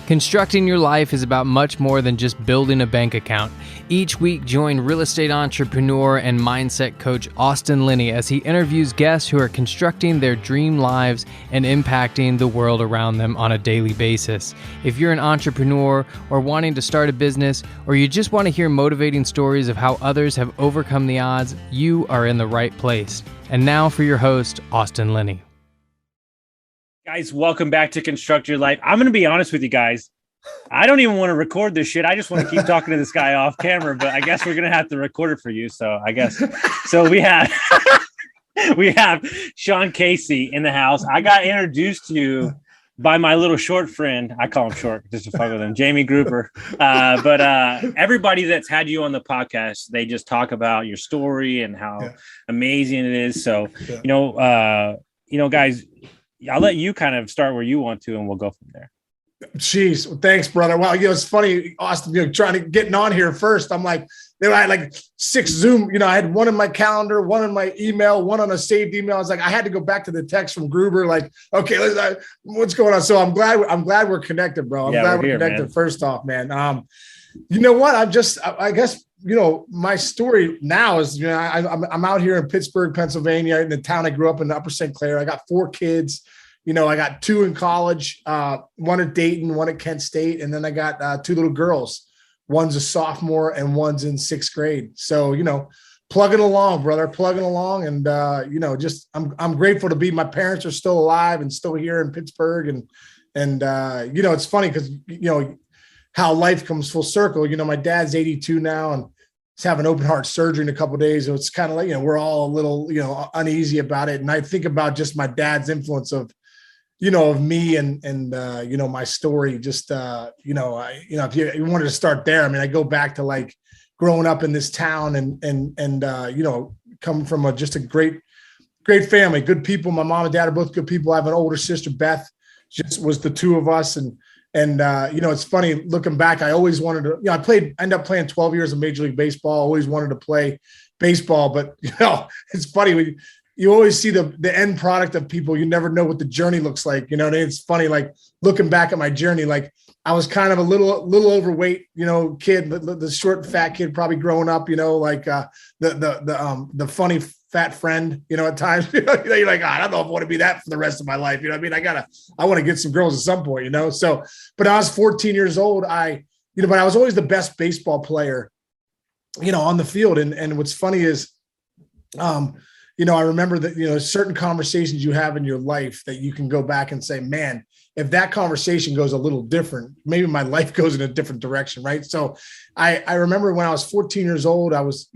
Constructing your life is about much more than just building a bank account. Each week, join real estate entrepreneur and mindset coach Austin Linney as he interviews guests who are constructing their dream lives and impacting the world around them on a daily basis. If you're an entrepreneur or wanting to start a business, or you just want to hear motivating stories of how others have overcome the odds, you are in the right place. And now for your host, Austin Linney. Guys, welcome back to Construct Your Life. I'm going to be honest with you guys. I don't even want to record this shit. I just want to keep talking to this guy off camera, but I guess we're going to have to record it for you. So we have Sean Casey in the house. I got introduced to you by my little short friend. I call him short just to fuck with him, Jamie Grouper. But everybody that's had you on the podcast, they just talk about your story and how amazing it is. So, guys, I'll let you kind of start where you want to, and we'll go from there. Jeez. Well, thanks, brother. Well, it's funny, Austin, trying to get on here first. I'm like, I had like 6 Zoom, I had one in my calendar, one in my email, one on a saved email. I was like, I had to go back to the text from Gruber. Like, okay, what's going on? So I'm glad we're connected, bro. I'm glad we're connected. Man. First off, man. You know what? I guess, my story now is, I'm out here in Pittsburgh, Pennsylvania, in the town I grew up in, Upper St. Clair. I got 4 kids. I got 2 in college, one at Dayton, one at Kent State. And then I got 2 little girls. One's a sophomore and one's in 6th grade. So, plugging along, brother, plugging along. And, I'm grateful to be, my parents are still alive and still here in Pittsburgh. And it's funny because, how life comes full circle. My dad's 82 now and he's having open heart surgery in a couple of days. So it's kind of like, we're all a little, uneasy about it. And I think about just my dad's influence of me and my story. Just, if you wanted to start there, I mean, I go back to like growing up in this town and coming from just a great family, good people. My mom and dad are both good people. I have an older sister, Beth, just was the 2 of us. And it's funny looking back, I always wanted to, I ended up playing 12 years of Major League Baseball, always wanted to play baseball, but it's funny when you always see the end product of people. You never know what the journey looks like. It's funny, like looking back at my journey, like I was kind of a little overweight, kid, the short, fat kid, probably growing up, the funny fat friend, at times, you're like, I don't know if I want to be that for the rest of my life. I want to get some girls at some point, So, but I was 14 years old. But I was always the best baseball player, on the field. And what's funny is, I remember that, certain conversations you have in your life that you can go back and say, man, if that conversation goes a little different, maybe my life goes in a different direction. Right. So I remember when I was 14 years old, I was,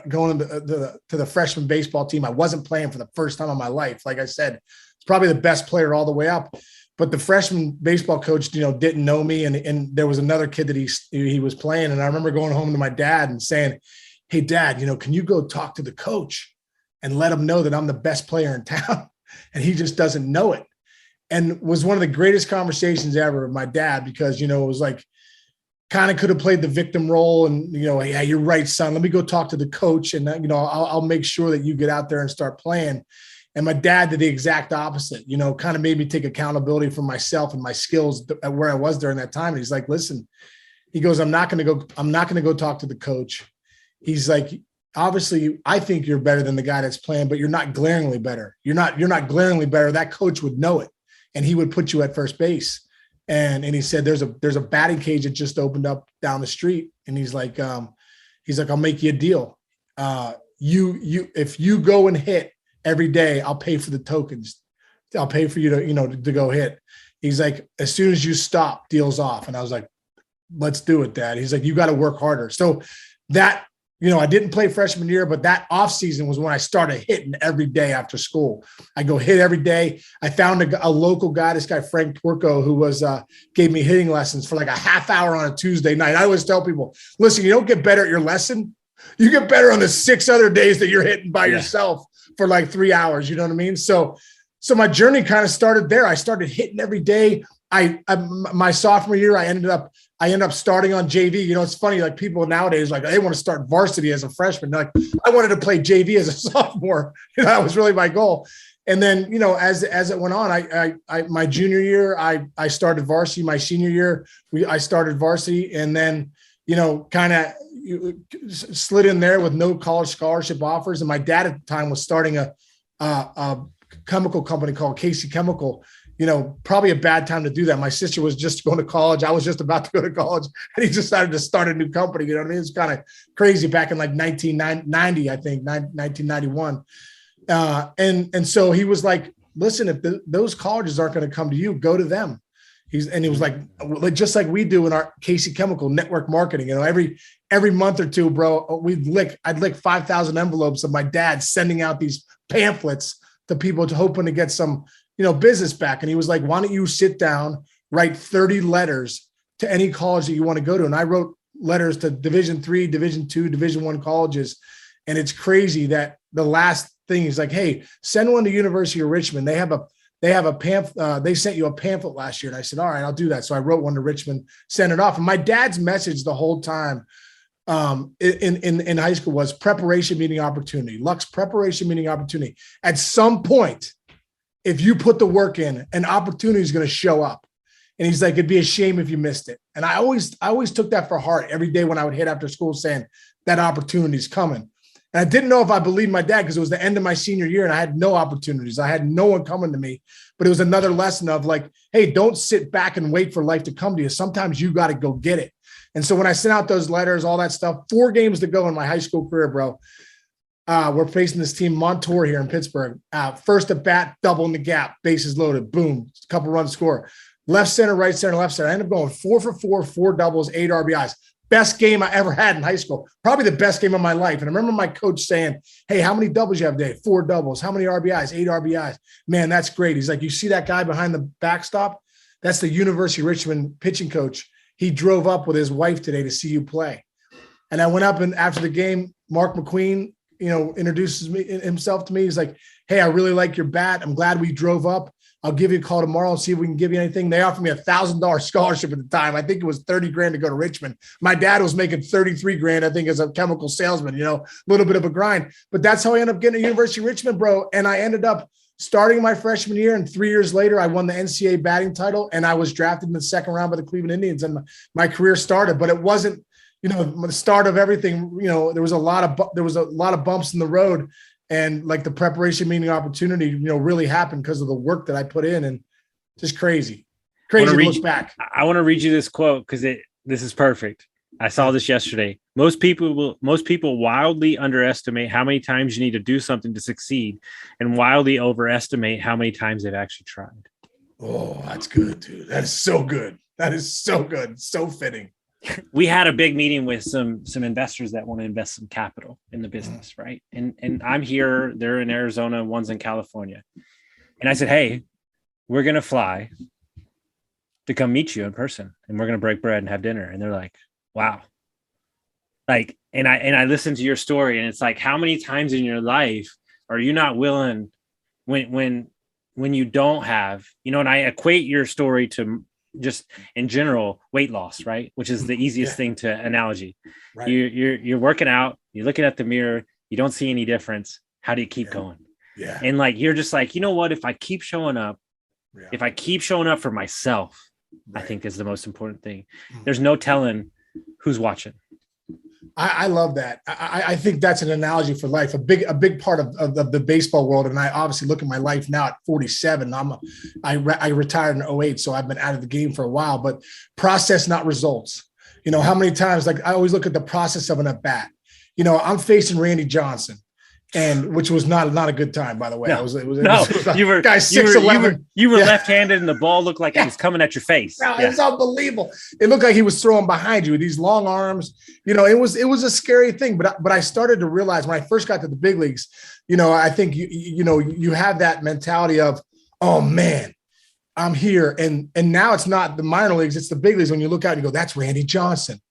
going to the freshman baseball team. I wasn't playing for the first time in my life. Like I said, it's probably the best player all the way up. But the freshman baseball coach, didn't know me. And there was another kid that he was playing. And I remember going home to my dad and saying, hey, Dad, can you go talk to the coach and let him know that I'm the best player in town? And he just doesn't know it. And was one of the greatest conversations ever with my dad, because, it was like, kind of could have played the victim role and, yeah, you're right, son, let me go talk to the coach. And, I'll make sure that you get out there and start playing. And my dad did the exact opposite, kind of made me take accountability for myself and my skills at where I was during that time. And he's like, listen, he goes, I'm not going to go talk to the coach. He's like, obviously, I think you're better than the guy that's playing, but you're not glaringly better. You're not glaringly better. That coach would know it, and he would put you at first base. And he said, there's a batting cage that just opened up down the street. And he's like, I'll make you a deal. If you go and hit every day, I'll pay for the tokens. I'll pay for you to go hit. He's like, as soon as you stop, deal's off. And I was like, let's do it, Dad. He's like, you got to work harder. So that, I didn't play freshman year, but that off season was when I started hitting every day after school. I go hit every day. I found a local guy, this guy, Frank Porco, who gave me hitting lessons for like a half hour on a Tuesday night. I always tell people, listen, you don't get better at your lesson. You get better on the 6 other days that you're hitting by yourself for like 3 hours. You know what I mean? So my journey kind of started there. I started hitting every day. My sophomore year, I ended up starting on JV. It's funny, like people nowadays, like they want to start varsity as a freshman. Like I wanted to play JV as a sophomore. That was really my goal. And then, as it went on, I my junior year, I started varsity. My senior year, I started varsity, and then, kind of slid in there with no college scholarship offers. And my dad at the time was starting a chemical company called Casey Chemical. Probably a bad time to do that. My sister was just going to college. I was just about to go to college, and he decided to start a new company. You know what I mean? It's kind of crazy back in like 1990, I think, 1991. And so he was like, listen, if those colleges aren't going to come to you, go to them. He was like, just like we do in our Casey Chemical network marketing, every month or two, bro, I'd lick 5,000 envelopes of my dad sending out these pamphlets to people hoping to get some, business back. And he was like, why don't you sit down, write 30 letters to any college that you want to go to? And I wrote letters to Division III, Division II, Division I colleges. And it's crazy that the last thing is like, hey, send one to University of Richmond. They have a pamphlet. They sent you a pamphlet last year. And I said, all right, I'll do that. So I wrote one to Richmond, sent it off. And my dad's message the whole time in high school was preparation meeting opportunity. Lux, preparation meeting opportunity. At some point, if you put the work in, an opportunity is going to show up. And he's like, it'd be a shame if you missed it. And I always took that for heart every day when I would hit after school saying that opportunity is coming. And I didn't know if I believed my dad because it was the end of my senior year and I had no opportunities. I had no one coming to me, but it was another lesson of like, hey, don't sit back and wait for life to come to you. Sometimes you got to go get it. And so when I sent out those letters, all that stuff, 4 games to go in my high school career, bro, we're facing this team Montour here in Pittsburgh. First at bat, double in the gap, bases loaded, boom, couple runs score. Left center, right center, left center. I ended up going 4 for 4, 4 doubles, 8 RBIs. Best game I ever had in high school. Probably the best game of my life. And I remember my coach saying, hey, how many doubles you have today? 4 doubles. How many RBIs? 8 RBIs. Man, that's great. He's like, you see that guy behind the backstop? That's the University of Richmond pitching coach. He drove up with his wife today to see you play. And I went up, and after the game, Mark McQueen, introduces himself to me. He's like, hey, I really like your bat. I'm glad we drove up. I'll give you a call tomorrow and see if we can give you anything. They offered me $1,000 scholarship at the time. I think it was $30,000 to go to Richmond. My dad was making $33,000, I think, as a chemical salesman, a little bit of a grind. But that's how I ended up getting to University of Richmond, bro. And I ended up starting my freshman year, and 3 years later, I won the NCAA batting title, and I was drafted in the second round by the Cleveland Indians, and my career started. But it wasn't, the start of everything. There was a lot of bumps in the road. And like the preparation meeting opportunity, really happened because of the work that I put in, and just crazy to look back. I want to read you this quote because this is perfect. I saw this yesterday. Most people wildly underestimate how many times you need to do something to succeed, and wildly overestimate how many times they've actually tried. Oh, that's good, dude. That is so good. That is so good. So fitting. We had a big meeting with some investors that want to invest some capital in the business, right? And I'm here, they're in Arizona, one's in California. And I said, hey, we're going to fly to come meet you in person, and we're going to break bread and have dinner. And they're like, wow. Like, and I listened to your story, and it's like, how many times in your life are you not willing when you don't have, and I equate your story to just in general weight loss, right? Which is the easiest thing to analogy. Right. You're working out, you're looking at the mirror, you don't see any difference. How do you keep going? Yeah. And like, you're just like, you know what, if I keep showing up, if I keep showing up for myself, I think is the most important thing. There's no telling who's watching. I love that. I think that's an analogy for life. A big part of the baseball world. And I obviously look at my life now at 47. I retired in 2008, so I've been out of the game for a while. But process, not results. How many times? Like I always look at the process of an at bat. I'm facing Randy Johnson, and which was not a good time, by the way. No, you were guys 6'11". You were left-handed, and the ball looked like it was coming at your face. No, it was unbelievable. It looked like he was throwing behind you with these long arms. It was a scary thing. But I started to realize when I first got to the big leagues, I think you have that mentality of, oh man, I'm here, and now it's not the minor leagues, it's the big leagues. When you look out and you go, that's Randy Johnson,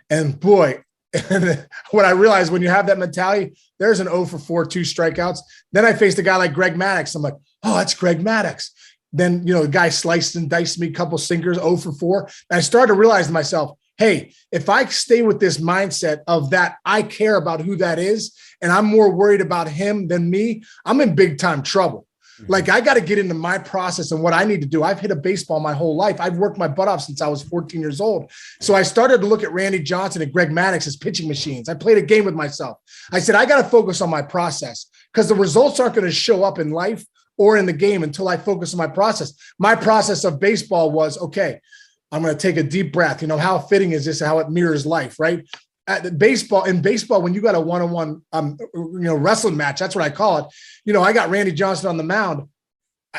and boy. And what I realized when you have that mentality, there's an 0 for 4, 2 strikeouts. Then I faced a guy like Greg Maddux. I'm like, oh, that's Greg Maddux. Then, the guy sliced and diced me a couple sinkers, 0 for 4. And I started to realize to myself, hey, if I stay with this mindset of that, I care about who that is, and I'm more worried about him than me, I'm in big time trouble. Like, I got to get into my process and what I need to do. I've hit a baseball my whole life. I've worked my butt off since I was 14 years old. So I started to look at Randy Johnson and Greg Maddux as pitching machines. I played a game with myself. I said, I got to focus on my process, because the results aren't going to show up in life or in the game until I focus on my process. My process of baseball was, okay, I'm going to take a deep breath. You know, how fitting is this? How it mirrors life, right? In baseball, when you got a one-on-one, wrestling match, that's what I call it. You know, I got Randy Johnson on the mound.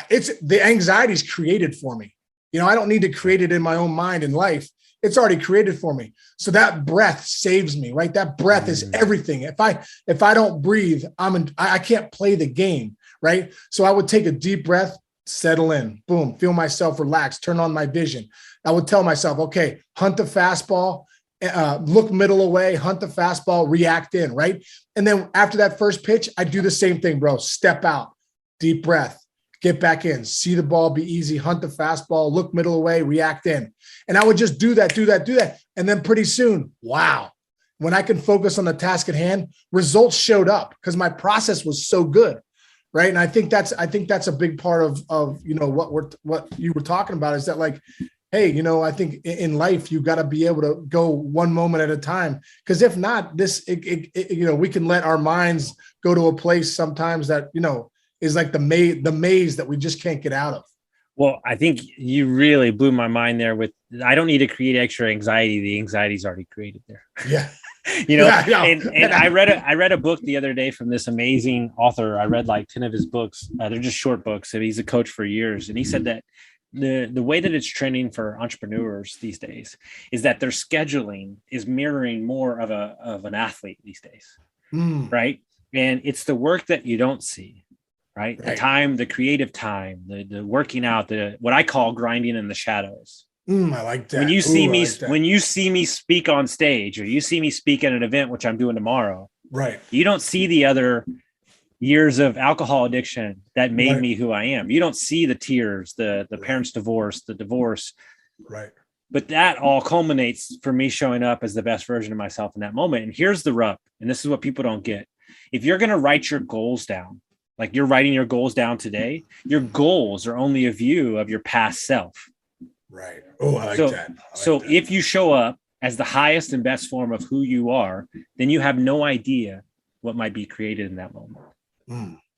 It's the anxiety's created for me. You know, I don't need to create it in my own mind in life. It's already created for me. So that breath saves me, right? That breath is everything. If I don't breathe, I can't play the game, right? So I would take a deep breath, settle in, boom, feel myself relax, turn on my vision. I would tell myself, okay, hunt the fastball, look middle away, hunt the fastball, react in, right? And then after that first pitch, I do the same thing, bro. Step out, deep breath, get back in, see the ball, be easy, hunt the fastball, look middle away, react in. And I would just do that. And then pretty soon, wow, when I can focus on the task at hand, results showed up because my process was so good, right? And I think that's a big part of you know, what you were talking about, is that, like, hey, you know, I think in life, you got to be able to go one moment at a time. Because if not, we can let our minds go to a place sometimes that, you know, is like the maze that we just can't get out of. Well, I think you really blew my mind there with, I don't need to create extra anxiety. The anxiety's already created there. Yeah. You know, and I read a book the other day from this amazing author. I read like 10 of his books. They're just short books. And he's a coach for years. And he said that the way that it's trending for entrepreneurs these days is that their scheduling is mirroring more of an athlete these days. Right. And it's the work that you don't see, right? The time, the creative time, the working out, what I call grinding in the shadows. I like that. When you see me speak on stage, or you see me speak at an event, which I'm doing tomorrow, right? You don't see the other years of alcohol addiction that made me who I am. You don't see the tears, the parents' divorce, the divorce. Right. But that all culminates for me showing up as the best version of myself in that moment. And here's the rub. And this is what people don't get. If you're going to write your goals down, like you're writing your goals down today, your goals are only a view of your past self. Right. Oh, I like that. So if you show up as the highest and best form of who you are, then you have no idea what might be created in that moment.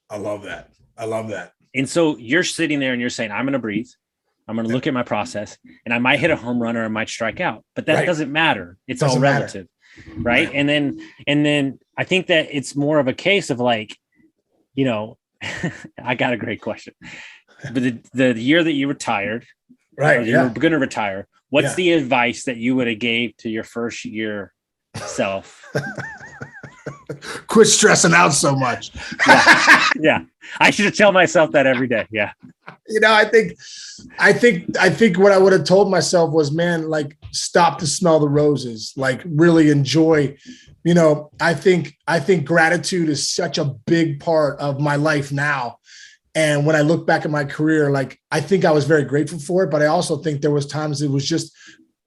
I love that. And so you're sitting there and you're saying, I'm going to breathe. I'm going to look at my process, and I might hit a home run or I might strike out, but that doesn't matter. It's all relative. Right. And then I think that it's more of a case of like, you know, I got a great question. But the year that you retired, right? You're going to retire. What's the advice that you would have gave to your first year self? Quit stressing out so much. Yeah. I should tell myself that every day. Yeah. You know, I think what I would have told myself was, man, like, stop to smell the roses, like really enjoy, you know, I think gratitude is such a big part of my life now. And when I look back at my career, like, I think I was very grateful for it, but I also think there was times it was just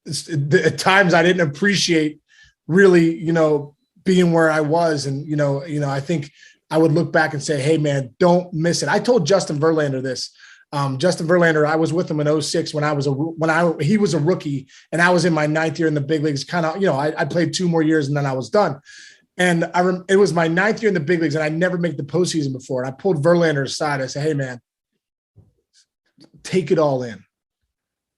at times I didn't appreciate really, you know, being where I was. And, you know, I think I would look back and say, hey man, don't miss it. I told Justin Verlander this. Justin Verlander, I was with him in 2006 when he was a rookie and I was in my 9th year in the big leagues. Kind of, you know, I played 2 more years and then I was done. And it was my 9th year in the big leagues and I never made the postseason before. And I pulled Verlander aside. I said, hey man, take it all in.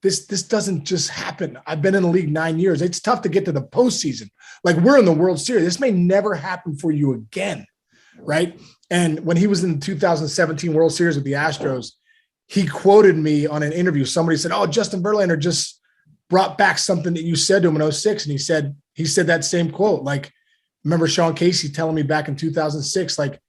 This doesn't just happen. I've been in the league 9 years. It's tough to get to the postseason. Like, we're in the World Series. This may never happen for you again, right? And when he was in the 2017 World Series with the Astros, he quoted me on an interview. Somebody said, oh, Justin Verlander just brought back something that you said to him in 2006. And he said that same quote. Like, remember Sean Casey telling me back in 2006, like,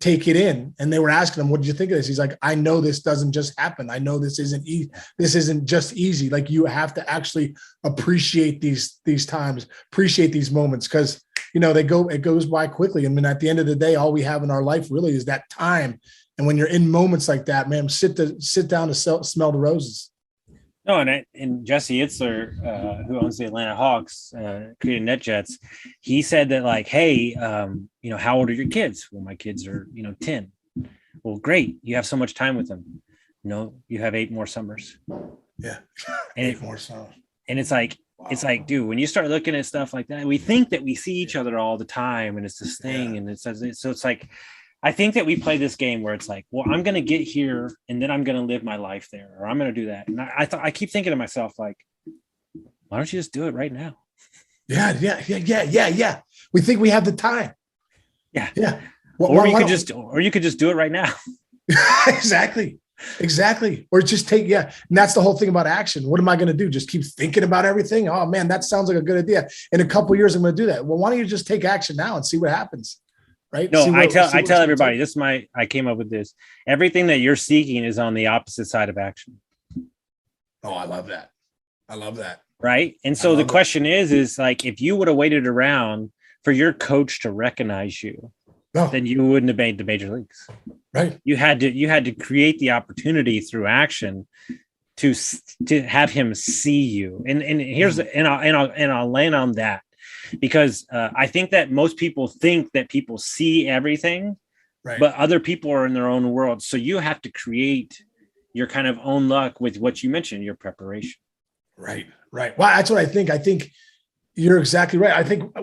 take it in. And they were asking him, what did you think of this? He's like, I know this doesn't just happen. I know this isn't just easy. Like, you have to actually appreciate these times, appreciate these moments. Cause you know, it goes by quickly. I mean, at the end of the day, all we have in our life really is that time. And when you're in moments like that, man, sit down to smell the roses. No, and Jesse Itzler, who owns the Atlanta Hawks, created NetJets, he said that, like, hey, you know, how old are your kids? Well, my kids are, you know, 10. Well, great. You have so much time with them. No, you have 8 more summers. Yeah. And 8 more summers. And it's like, dude, when you start looking at stuff like that, we think that we see each other all the time and it's this thing. And so it's like, I think that we play this game where it's like, well, I'm going to get here and then I'm going to live my life there, or I'm going to do that. And I keep thinking to myself, like, why don't you just do it right now? Yeah. We think we have the time. Yeah. Or you could just do it right now. Exactly. Or just take, and that's the whole thing about action. What am I going to do? Just keep thinking about everything? Oh man, that sounds like a good idea. In a couple of years, I'm going to do that. Well, why don't you just take action now and see what happens? Right. No, I tell everybody, I came up with this. Everything that you're seeking is on the opposite side of action. Oh, I love that. Right. And so the question is like, if you would have waited around for your coach to recognize you, then you wouldn't have made the major leagues. Right. You had to create the opportunity through action to have him see you. And here's I'll land on that, because I think that most people think that people see everything, right, but other people are in their own world. So you have to create your kind of own luck with what you mentioned, your preparation. Right. Well, that's what I think. I think you're exactly right. I think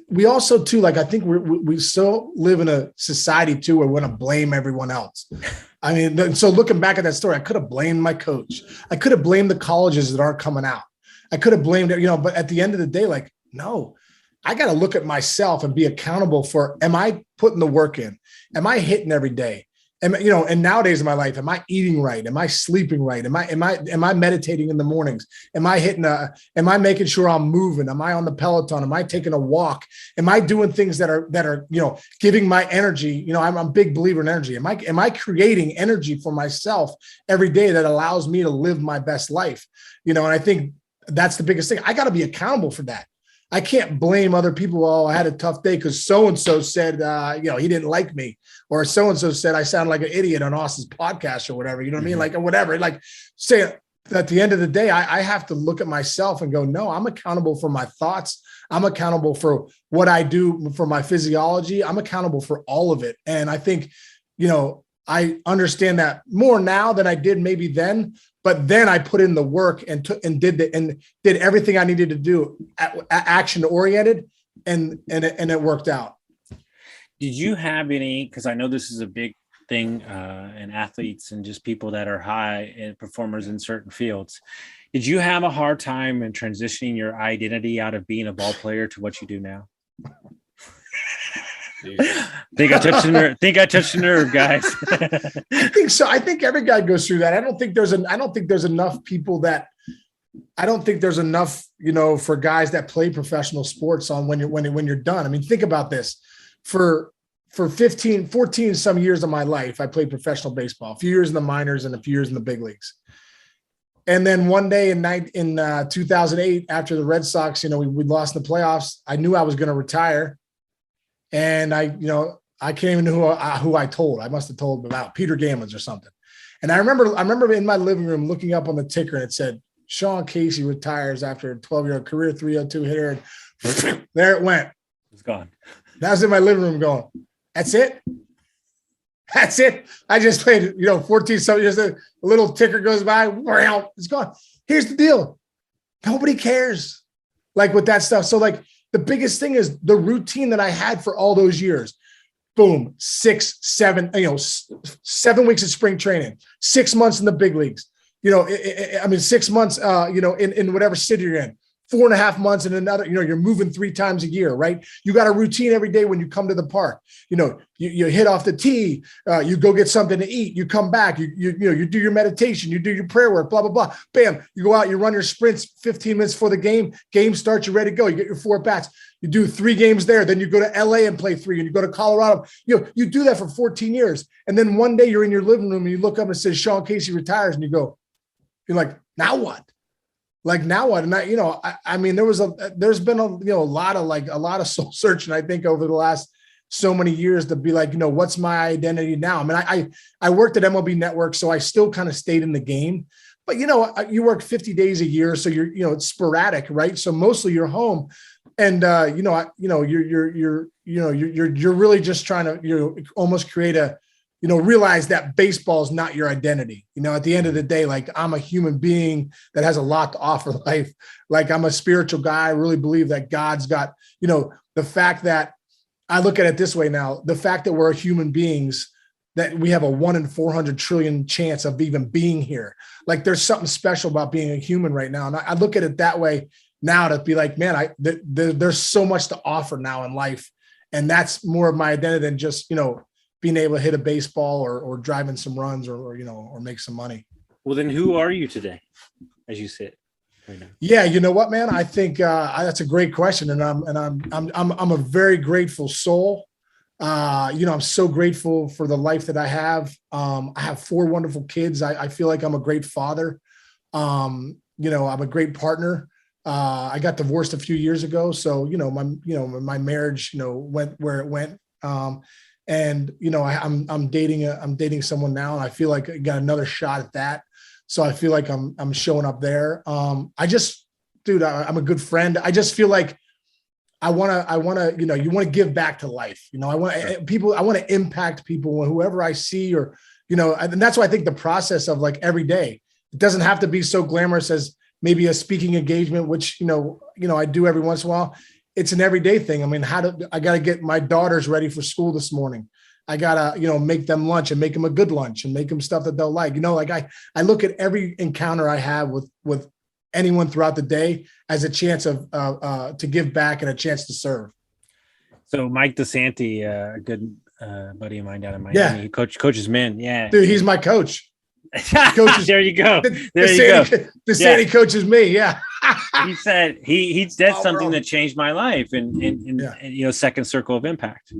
we also too, like, I think we still live in a society too where we want to blame everyone else. I mean, so looking back at that story, I could have blamed my coach. I could have blamed the colleges that aren't coming out. I could have blamed it, but at the end of the day, like, no, I got to look at myself and be accountable for, am I putting the work in? Am I hitting every day? And nowadays in my life, am I eating right? Am I sleeping right? Am I meditating in the mornings? Am I making sure I'm moving? Am I on the Peloton? Am I taking a walk? Am I doing things that are, giving my energy? I'm a big believer in energy. Am I creating energy for myself every day that allows me to live my best life? And I think that's the biggest thing. I got to be accountable for that. I can't blame other people. Oh, I had a tough day because so-and-so said, he didn't like me, or so-and-so said I sound like an idiot on Austin's podcast or whatever, you know what I mean? Like, or whatever, like, say at the end of the day, I have to look at myself and go, no, I'm accountable for my thoughts. I'm accountable for what I do, for my physiology. I'm accountable for all of it. And I think, I understand that more now than I did maybe then. But then I put in the work and did everything I needed to do, action oriented, and it worked out. Did you have any? Because I know this is a big thing in athletes and just people that are high and performers in certain fields. Did you have a hard time in transitioning your identity out of being a ball player to what you do now? Think I touched the nerve, guys. I think so. I think every guy goes through that. I don't think there's enough people that. I don't think there's enough, for guys that play professional sports on when you're done. I mean, think about this. For 14 some years of my life, I played professional baseball. A few years in the minors and a few years in the big leagues. And then one day in 2008, after the Red Sox, we lost in the playoffs, I knew I was going to retire. And I can't even know who I told. I must have told about Peter Gammons or something. And I remember in my living room looking up on the ticker and it said, Sean Casey retires after a 12-year career 302 hitter. And there it went. It's gone. I was in my living room going, that's it. I just played, 14 something years. A little ticker goes by. It's gone. Here's the deal. Nobody cares. Like with that stuff. So like, the biggest thing is the routine that I had for all those years. Boom, 7 weeks of spring training, 6 months in the big leagues. 6 months, in whatever city you're in, 4.5 months in another, you're moving 3 times a year, right? You got a routine every day when you come to the park. You hit off the tee, you go get something to eat, you come back, you do your meditation, you do your prayer work, blah, blah, blah. Bam, you go out, you run your sprints 15 minutes before the game starts, you're ready to go. You get your 4 bats. You do 3 games there. Then you go to LA and play 3, and you go to Colorado. You do that for 14 years. And then one day you're in your living room and you look up and it says Sean Casey retires, and you're like, now what? Like now what? And there's been a lot of soul searching, I think, over the last so many years to be like, what's my identity now? I mean, I worked at MLB Network, so I still kind of stayed in the game, but you work 50 days a year. So it's sporadic, right? So mostly you're home and, you're really just trying to, almost create a realize that baseball is not your identity. At the end of the day, like, I'm a human being that has a lot to offer life. Like, I'm a spiritual guy. I really believe that God's got, the fact that I look at it this way now, the fact that we're human beings, that we have a 1 in 400 trillion chance of even being here. Like, there's something special about being a human right now. And I look at it that way now, to be like, man, there's so much to offer now in life. And that's more of my identity than just, being able to hit a baseball or driving some runs or make some money. Well, then who are you today as you sit right now? Yeah. You know what, man, I think that's a great question. And I'm a very grateful soul. I'm so grateful for the life that I have. I have 4 wonderful kids. I feel like I'm a great father. I'm a great partner. I got divorced a few years ago. So, my marriage, went where it went. And I'm dating someone now, and I feel like I got another shot at that. So I feel like I'm showing up there. I'm a good friend. I just feel like I want to, you want to give back to life. I want to impact people, whoever I see, or, and that's why I think the process of, like, every day, it doesn't have to be so glamorous as maybe a speaking engagement, which, I do every once in a while. It's an everyday thing. I mean, I got to get my daughters ready for school this morning. I got to, make them lunch and make them a good lunch and make them stuff that they'll like. Like, I look at every encounter I have with anyone throughout the day as a chance to give back and a chance to serve. So Mike DeSanti, a good buddy of mine down in Miami, he coaches men. Yeah, dude, he's my coach. There you go. DeSanti coaches me. Yeah. He said he said something that changed my life, and second circle of impact.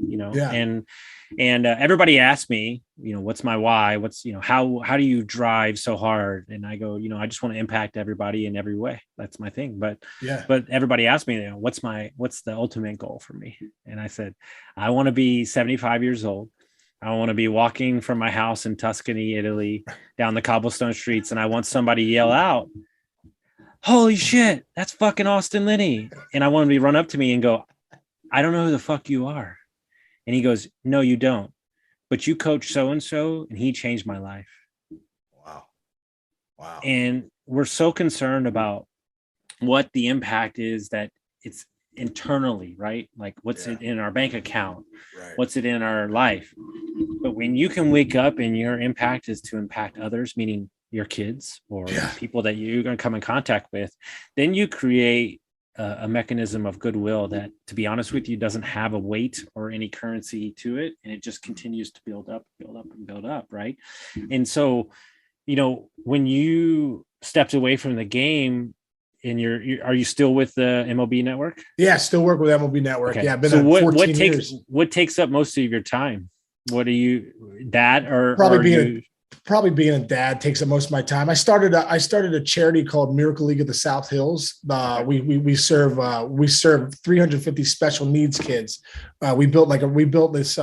And everybody asked me, what's my why? What's how do you drive so hard? And I go, I just want to impact everybody in every way. That's my thing. But everybody asked me, what's the ultimate goal for me? And I said, I want to be 75 years old. I want to be walking from my house in Tuscany, Italy, down the cobblestone streets, and I want somebody to yell out, "Holy shit, that's fucking Austin Linney!" And I want him to run up to me and go, "I don't know who the fuck you are." And he goes, "No, you don't. But you coach so-and-so, and he changed my life." Wow. And we're so concerned about what the impact is, that it's internally, right? Like, what's it in our bank account? Right. What's it in our life? But when you can wake up and your impact is to impact others, meaning your kids or people that you're going to come in contact with, then you create a mechanism of goodwill that, to be honest with you, doesn't have a weight or any currency to it. And it just continues to build up, right? And so, when you stepped away from the game, and are you still with the MLB network? Yeah, still work with MLB network. Okay. Yeah, I've been so at 14 years. What takes up most of your time? What are you, dad, or probably being a dad takes up most of my time. I started a charity called Miracle League of the South Hills. We serve 350 special needs kids. We built this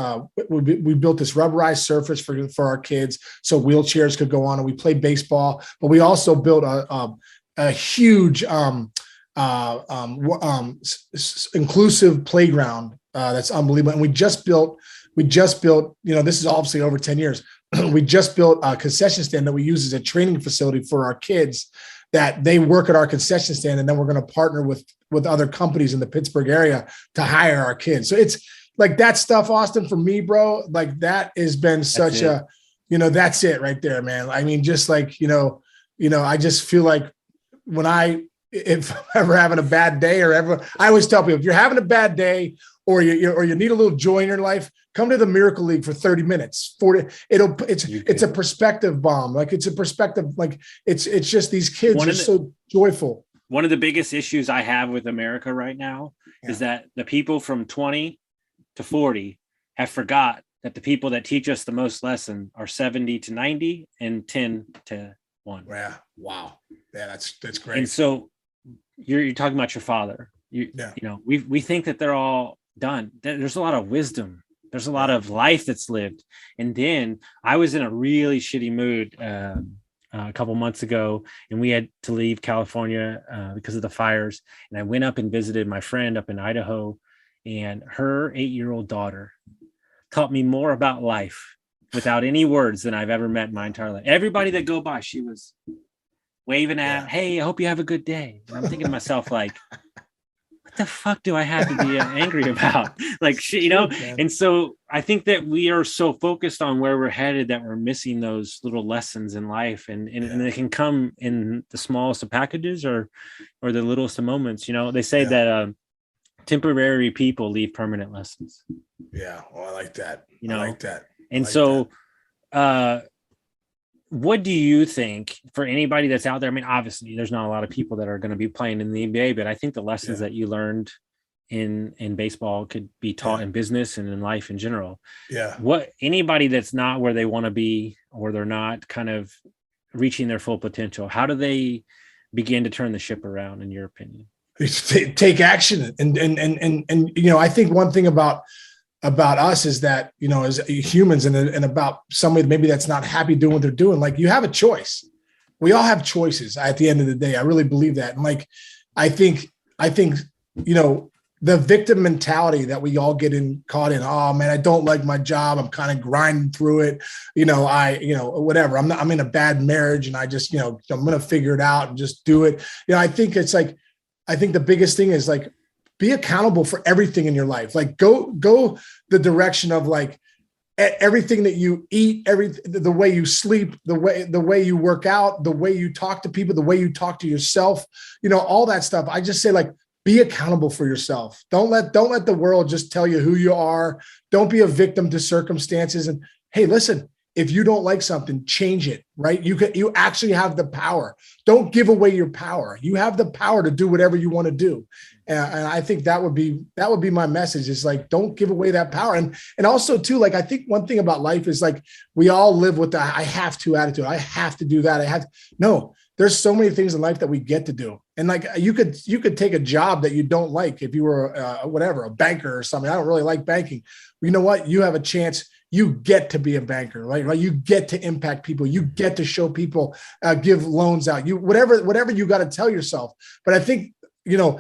rubberized surface for our kids, so wheelchairs could go on, and we play baseball. But we also built a huge inclusive playground that's unbelievable. And we just built, this is obviously over 10 years. We just built a concession stand that we use as a training facility for our kids, that they work at our concession stand. And then we're going to partner with other companies in the Pittsburgh area to hire our kids. So it's like that stuff, Austin, for me, bro, like that has been such that's it right there, man. I mean, just like, I just feel like if I'm ever having a bad day I always tell people, if you're having a bad day or you need a little joy in your life, come to the Miracle League for 30 minutes. It's a perspective bomb. Like, it's a perspective. Like, it's just these kids are so joyful. One of the biggest issues I have with America right now is that the people from 20 to 40 have forgot that the people that teach us the most lesson are 70 to 90 and 10 to 1. Yeah. Wow. Yeah, that's great. And so you're talking about your father. We think that they're all done. There's a lot of wisdom. There's a lot of life that's lived. And then I was in a really shitty mood a couple months ago, and we had to leave California because of the fires. And I went up and visited my friend up in Idaho, and her 8-year-old daughter taught me more about life without any words than I've ever met in my entire life. Everybody that go by, she was waving at, hey, I hope you have a good day. And I'm thinking to myself, like, what the fuck do I have to be angry about? Like, shit, you know? And so I think that we are so focused on where we're headed that we're missing those little lessons in life. And they can come in the smallest of packages or the littlest of moments. You know, they say that temporary people leave permanent lessons. Yeah. Well, I like that. You know, I like that. And so, what do you think for anybody that's out there? I mean, obviously there's not a lot of people that are going to be playing in the NBA, but I think the lessons that you learned in baseball could be taught in business and in life in general. Yeah. What anybody that's not where they want to be, or they're not kind of reaching their full potential, how do they begin to turn the ship around, in your opinion? Take action. And you know, I think one thing about us is that, you know, as humans and about somebody maybe that's not happy doing what they're doing, like, you have a choice. We all have choices at the end of the day. I really believe that. And like, I think, you know, the victim mentality that we all get caught in, oh man, I don't like my job, I'm kind of grinding through it. You know, whatever. I'm in a bad marriage and I just, you know, I'm going to figure it out and just do it. You know, I think the biggest thing is, like, be accountable for everything in your life. Like, go the direction of, like, everything that you eat, the way you sleep, the way you work out, the way you talk to people, the way you talk to yourself, you know, all that stuff. I just say, like, be accountable for yourself. Don't let the world just tell you who you are. Don't be a victim to circumstances. And hey, listen, if you don't like something, change it, right? You actually have the power. Don't give away your power. You have the power to do whatever you want to do. And I think that would be my message, is, like, don't give away that power. And also too, like, I think one thing about life is, like, we all live with the I have to attitude. I have to do that. No, there's so many things in life that we get to do. And, like, you could take a job that you don't like if you were a banker or something. I don't really like banking. You know what? You have a chance. You get to be a banker, right? You get to impact people. You get to show people, give loans out. Whatever you got to tell yourself. But I think, you know,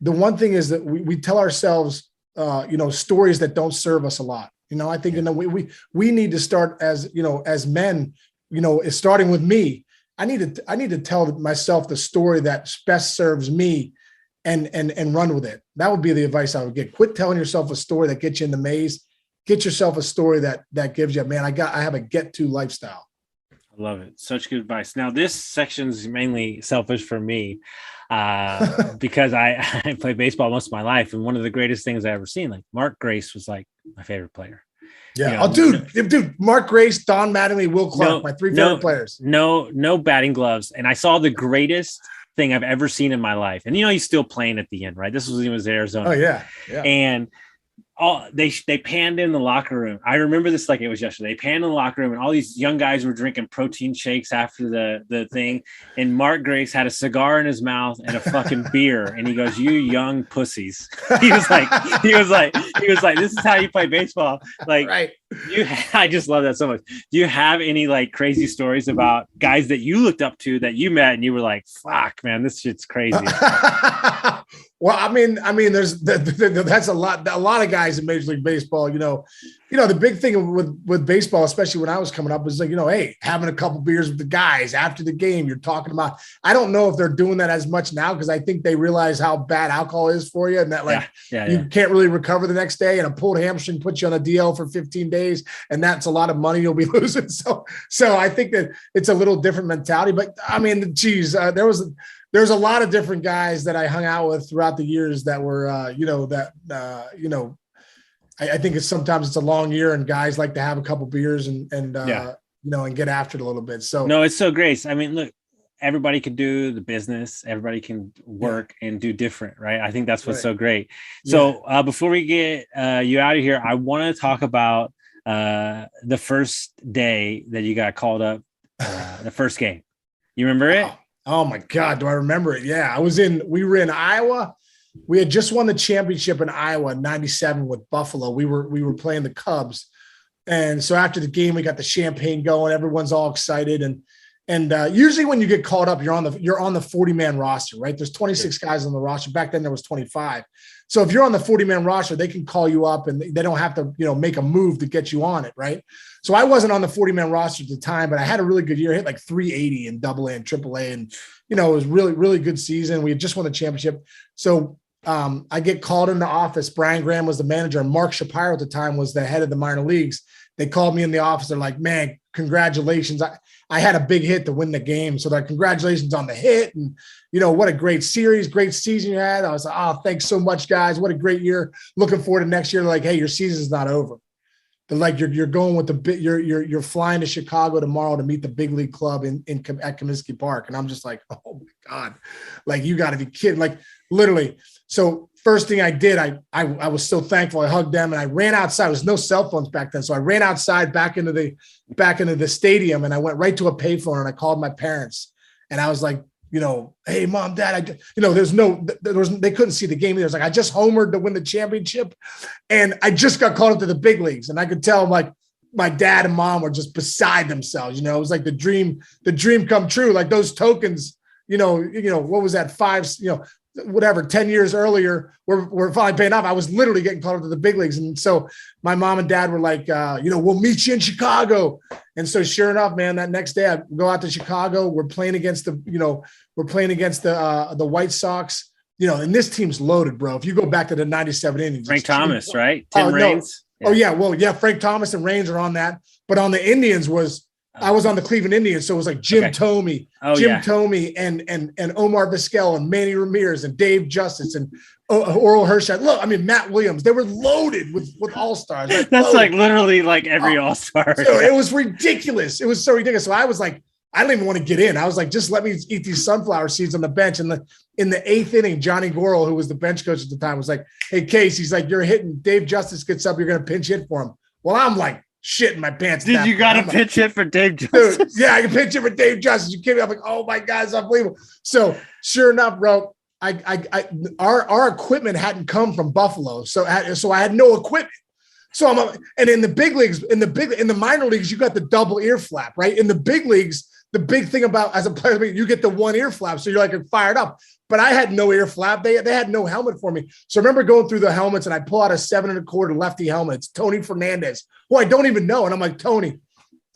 the one thing is that we tell ourselves, you know, stories that don't serve us a lot. You know, I think, you know, we need to start as, you know, as men, you know, starting with me. I need to tell myself the story that best serves me, and run with it. That would be the advice I would get. Quit telling yourself a story that gets you in the maze. Get yourself a story that gives you, man, I have a get to lifestyle. I love it. Such good advice. Now, this section's mainly selfish for me, because I played baseball most of my life. And one of the greatest things I ever seen, like, Mark Grace was, like, my favorite player. Yeah. You know, dude, Mark Grace, Don Mattingly, Will Clark, my three favorite players. No batting gloves. And I saw the greatest thing I've ever seen in my life. And, you know, he's still playing at the end, right? This was when he was in Arizona. Oh yeah. And they panned in the locker room. I remember this like it was yesterday. They panned in the locker room, and all these young guys were drinking protein shakes after the thing. And Mark Grace had a cigar in his mouth and a fucking beer. And he goes, "You young pussies." He was like, "This is how you play baseball." Like, right. I just love that so much. Do you have any, like, crazy stories about guys that you looked up to that you met and you were like, "Fuck, man, this shit's crazy"? Well, I mean, there's that's a lot of guys in Major League Baseball. You know, the big thing with baseball, especially when I was coming up, was like, you know, hey, having a couple beers with the guys after the game. You're talking about. I don't know if they're doing that as much now, because I think they realize how bad alcohol is for you, and that, like, you can't really recover the next day, and a pulled hamstring puts you on a DL for 15 days, and that's a lot of money you'll be losing. So I think that it's a little different mentality. But I mean, geez, there's a lot of different guys that I hung out with throughout the years that were, I think sometimes it's a long year, and guys like to have a couple beers and get after it a little bit. So no, it's so great. I mean, look, everybody can do the business. Everybody can work and do different, right? I think that's what's so great. So before we get you out of here, I want to talk about the first day that you got called up, the first game. You remember it? Oh my God, do I remember it? Yeah, we were in Iowa. We had just won the championship in Iowa in '97 with Buffalo. We were playing the Cubs. And so after the game, we got the champagne going. Everyone's all excited. And And usually when you get called up, you're on the 40-man roster, right? There's 26 guys on the roster. Back then there was 25. So if you're on the 40-man roster, they can call you up and they don't have to, make a move to get you on it, right? So I wasn't on the 40-man roster at the time, but I had a really good year. I hit like 380 in AA and AAA, and it was really, really good season. We had just won the championship. So I get called in the office. Brian Graham was the manager, and Mark Shapiro at the time was the head of the minor leagues. They called me in the office. They're like, "Man, congratulations. I had a big hit to win the game. So like, congratulations on the hit. And, what a great series, great season you had." I was like, "Oh, thanks so much, guys. What a great year. Looking forward to next year." They're like, "Hey, your season's not over." They're like, you're going with you're flying to Chicago tomorrow to meet the big league club at Comiskey Park." And I'm just like, "Oh my God, like, you got to be kidding." Like, literally. So first thing I did, I was so thankful. I hugged them and I ran outside. There was no cell phones back then. So I ran outside back into the stadium, and I went right to a payphone and I called my parents. And I was like, "Hey, Mom, Dad, they couldn't see the game. It was like, I just homered to win the championship, and I just got called up to the big leagues." And I could tell, like, my dad and mom were just beside themselves. It was like the dream come true. Like those tokens, what was that, 10 years earlier, we're finally paying off. I was literally getting called up to the big leagues. And so my mom and dad were like, "We'll meet you in Chicago." And so sure enough, man, that next day I go out to Chicago. We're playing against the White Sox, and this team's loaded, bro. If you go back to the 97 innings, Frank Thomas, right? Tim Raines. No. Yeah. Oh yeah. Well, yeah. Frank Thomas and Raines are on that, but on the Indians I was on the Cleveland Indians, so it was like Jim Thome, Thome, and Omar Vizquel and Manny Ramirez and Dave Justice and Oral Hershey. Look, I mean, Matt Williams. They were loaded with all-stars. That's loaded. Like literally like every all-star. So it was ridiculous. It was so ridiculous. So I was like, I didn't even want to get in. I was like, just let me eat these sunflower seeds on the bench. And in the 8th inning, Johnny Gorel, who was the bench coach at the time, was like, "Hey, Case," he's like, "You're hitting. Dave Justice gets up. You're going to pinch hit for him." Well, I'm like, shit in my pants. Did you got to pitch hit for Dave Justice? Dude, yeah, I can pitch hit for Dave Justice. You kidding me? I'm like, oh my God, it's unbelievable. So sure enough, bro, our equipment hadn't come from Buffalo, so I had no equipment. So and in the big leagues, in the minor leagues, you got the double ear flap, right? In the big leagues, the big thing about as a player, you get the one ear flap, so you're like fired up. But I had no ear flap. They had no helmet for me. So I remember going through the helmets, and I pull out a 7 1/4 lefty helmet. It's Tony Fernandez, who I don't even know. And I'm like, "Tony,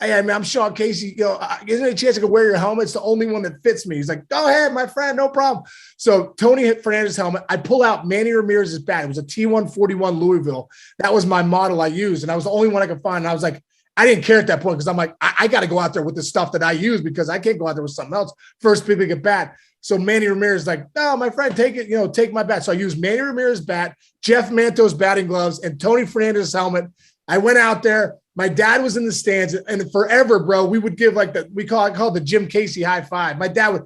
hey, I mean, I'm Sean Casey. Is there any chance I could wear your helmet? It's the only one that fits me." He's like, "Go ahead, my friend, no problem." So Tony hit Fernandez's helmet. I pull out Manny Ramirez's bat. It was a T141 Louisville. That was my model I used, and I was the only one I could find. And I was like, I didn't care at that point because I'm like, I got to go out there with the stuff that I use because I can't go out there with something else. First big league at bat. So Manny Ramirez is like, "No, my friend, take it, take my bat." So I used Manny Ramirez's bat, Jeff Manto's batting gloves, and Tony Fernandez's helmet. I went out there. My dad was in the stands, and forever, bro, we would give like I call it the Jim Casey high five. My dad would,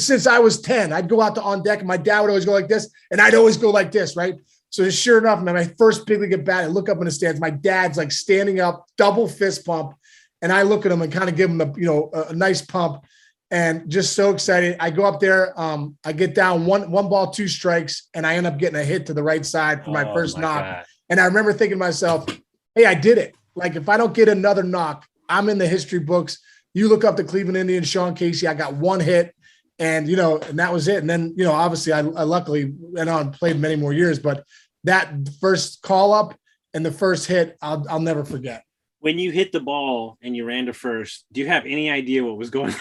since I was 10, I'd go out to on deck, and my dad would always go like this, and I'd always go like this, right? So sure enough, man, my first big league at bat, I look up in the stands. My dad's like standing up, double fist pump, and I look at him and kind of give him a nice pump. And just so excited. I go up there. I get down one ball, 2 strikes, and I end up getting a hit to the right side for my first knock. God. And I remember thinking to myself, "Hey, I did it. Like, if I don't get another knock, I'm in the history books." You look up the Cleveland Indians, Sean Casey. I got 1 hit, and and that was it. And then obviously, I luckily went on and played many more years. But that first call up and the first hit, I'll never forget. When you hit the ball and you ran to first, do you have any idea what was going on?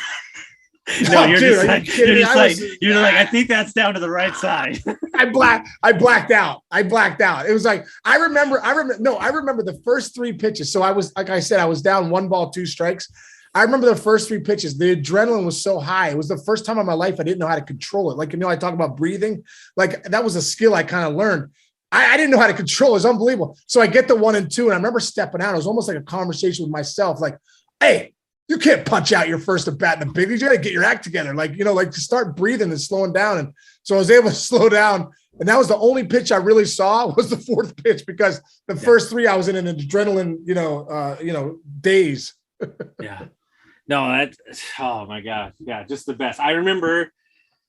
No, you're just like, I think that's down to the right side. I blacked out. It was like, I remember the first 3 pitches. So I was, like I said, I was down 1 ball, 2 strikes. I remember the first 3 pitches. The adrenaline was so high. It was the first time in my life I didn't know how to control it. Like, I talk about breathing. Like, that was a skill I kind of learned. I didn't know how to control it. It was unbelievable. So I get the 1 and 2, and I remember stepping out. It was almost like a conversation with myself. Like, "Hey, you can't punch out your first at bat in the big leagues. You got to get your act together. Like, to start breathing and slowing down." And so I was able to slow down. And that was the only pitch I really saw was the 4th pitch, because the first 3 I was in an adrenaline, daze. Yeah. No, oh my God. Yeah. Just the best. I remember.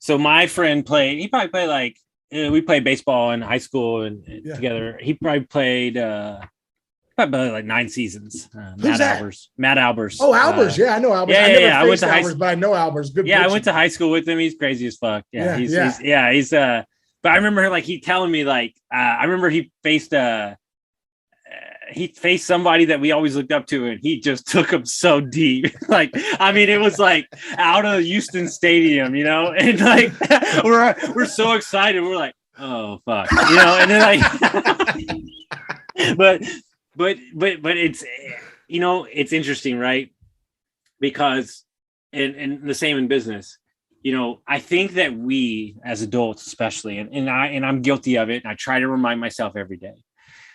So my friend he probably played we played baseball in high school and together. He probably played Probably like 9 seasons. Who's that? Matt Albers. Oh, Albers. Yeah, I know Albers. I never faced Albers, but I know Albers. Good. Yeah, pitching. I went to high school with him. He's crazy as fuck. He's but I remember like he telling me like I remember he faced somebody that we always looked up to, and he just took him so deep. Like, I mean, it was like out of Houston Stadium, you know, and like we're so excited. We're like, oh fuck, you know, and then like, but it's, you know, it's interesting, right? Because and the same in business, you know, I think that we as adults, especially, and I'm guilty of it, and I try to remind myself every day.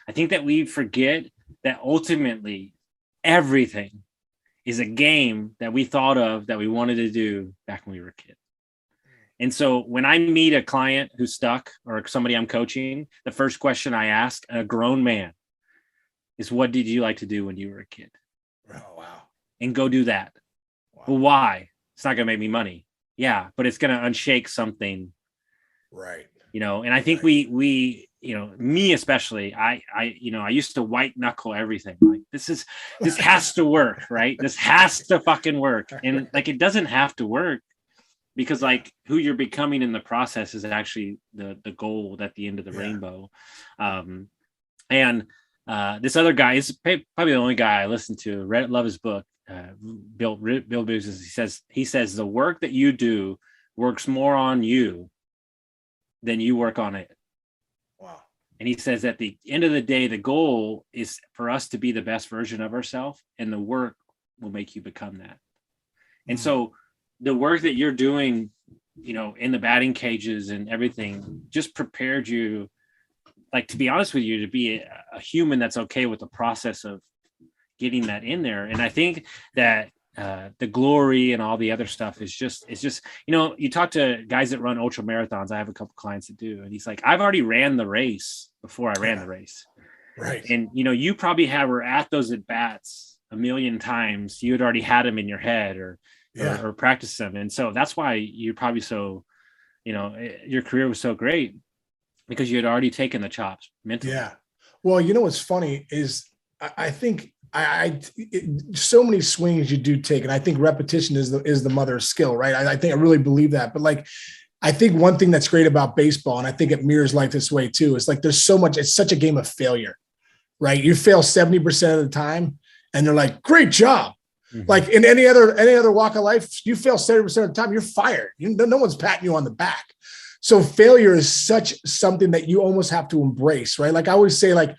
I think that we forget that ultimately everything is a game that we thought of that we wanted to do back when we were a kid. And so when I meet a client who's stuck or somebody I'm coaching, the first question I ask a grown man is, what did you like to do when you were a kid? Oh, wow. And go do that. Wow. Well, why? It's not going to make me money. Yeah, but it's going to unshake something. Right. You know, and I think we you know, me especially, I used to white knuckle everything. Like this has to work, right? This has to fucking work. And like, it doesn't have to work, because like who you're becoming in the process is actually the goal at the end of the rainbow. This other guy is probably the only guy I listen to. Love his book, Build Business. He says the work that you do works more on you than you work on it. Wow. And he says at the end of the day, the goal is for us to be the best version of ourselves, and the work will make you become that. And so the work that you're doing, you know, in the batting cages and everything just prepared you, like, to be honest with you, to be a human that's okay with the process of getting that in there. And I think that the glory and all the other stuff is just, you know, you talk to guys that run ultra marathons. I have a couple clients that do, and he's like, I've already ran the race before I ran the race. Right. And, you know, you probably were at those at bats a million times. You had already had them in your head or practiced them. And so that's why you're probably so, you know, your career was so great, because you had already taken the chops mentally. Yeah. Well, you know, what's funny is I think so many swings you do take, and I think repetition is the mother of skill, right? I think I really believe that. But like, I think one thing that's great about baseball, and I think it mirrors life this way too, is like there's so much. It's such a game of failure, right? You fail 70% of the time, and they're like, "Great job." Mm-hmm. Like in any other walk of life, you fail 70% of the time, you're fired. No one's patting you on the back. So failure is such something that you almost have to embrace, right? Like I always say, like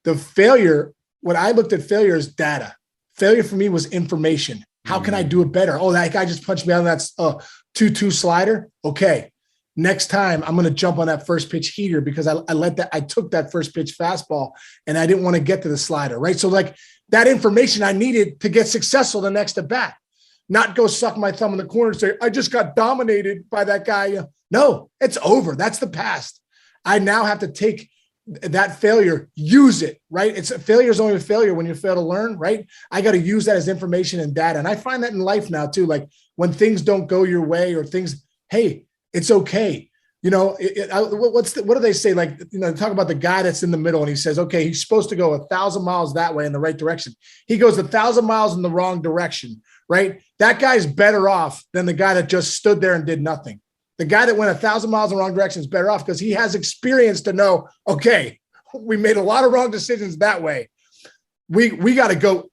the failure. When I looked at failure as data, failure for me was information. How can I do it better? Oh, that guy just punched me out of that 2-2 slider. Okay. Next time I'm going to jump on that first pitch heater because I took that first pitch fastball and I didn't want to get to the slider. Right. So like that information I needed to get successful the next at bat, not go suck my thumb in the corner and say, I just got dominated by that guy. No, it's over. That's the past. I now have to take that failure, use it, right? Failure is only a failure when you fail to learn, right? I got to use that as information and data. And I find that in life now too. Like when things don't go your way or things, hey, it's okay. You know, what do they say? Like, you know, talk about the guy that's in the middle and he says, okay, he's supposed to go 1,000 miles that way in the right direction. He goes 1,000 miles in the wrong direction, right? That guy's better off than the guy that just stood there and did nothing. The guy that went 1,000 miles in the wrong direction is better off because he has experience to know, okay, we made a lot of wrong decisions that way. We got to go.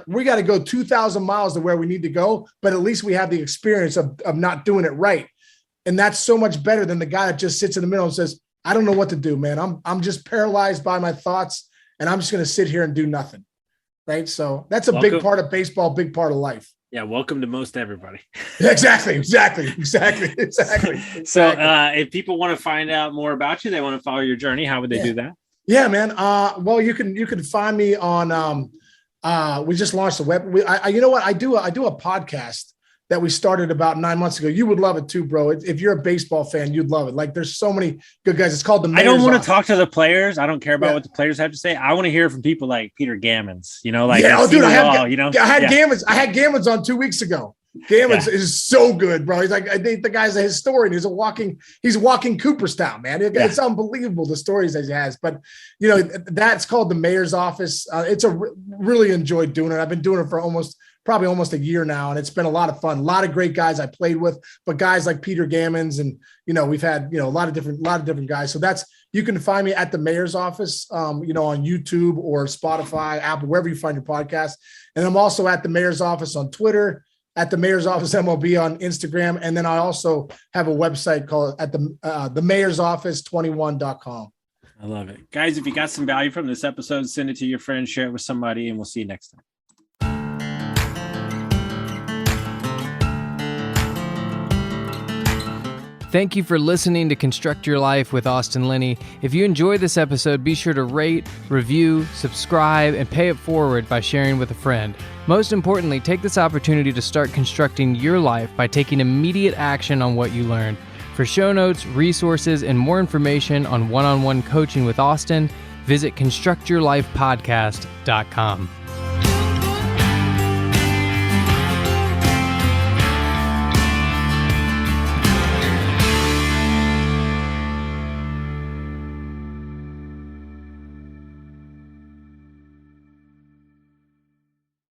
We got to go 2,000 miles to where we need to go, but at least we have the experience of not doing it right. And that's so much better than the guy that just sits in the middle and says, I don't know what to do, man. I'm just paralyzed by my thoughts and I'm just going to sit here and do nothing. Right. So that's a big part of baseball, big part of life. Yeah, welcome to most everybody. Exactly. So if people want to find out more about you, they want to follow your journey, how would they do that? Yeah, man. Well, you can find me on we just launched a web. You know what? I do a podcast that we started about 9 months ago. You would love it too, bro. If you're a baseball fan, you'd love it. Like there's so many good guys. It's called the Mayor's I don't want Office. to talk to the players. I don't care about what the players have to say. I want to hear from people like Peter Gammons, you know, like, I had you know, I had Gammons on 2 weeks ago. Gammons is so good, bro. He's like, I think the guy's a historian. He's walking Cooperstown, man. It's unbelievable the stories that he has. But that's called the mayor's office. Really enjoyed doing it. I've been doing it for probably almost a year now, and it's been a lot of fun. A lot of great guys I played with, but guys like Peter Gammons, and we've had a lot of different guys. So you can find me at the mayor's office, on YouTube or Spotify, Apple, wherever you find your podcast. And I'm also at the mayor's office on Twitter, at the mayor's office MLB on Instagram, and then I also have a website called at the mayor's office 21.com. I love it, guys. If you got some value from this episode, send it to your friends, share it with somebody, and we'll see you next time. Thank you for listening to Construct Your Life with Austin Linney. If you enjoyed this episode, be sure to rate, review, subscribe, and pay it forward by sharing with a friend. Most importantly, take this opportunity to start constructing your life by taking immediate action on what you learned. For show notes, resources, and more information on one-on-one coaching with Austin, visit constructyourlifepodcast.com.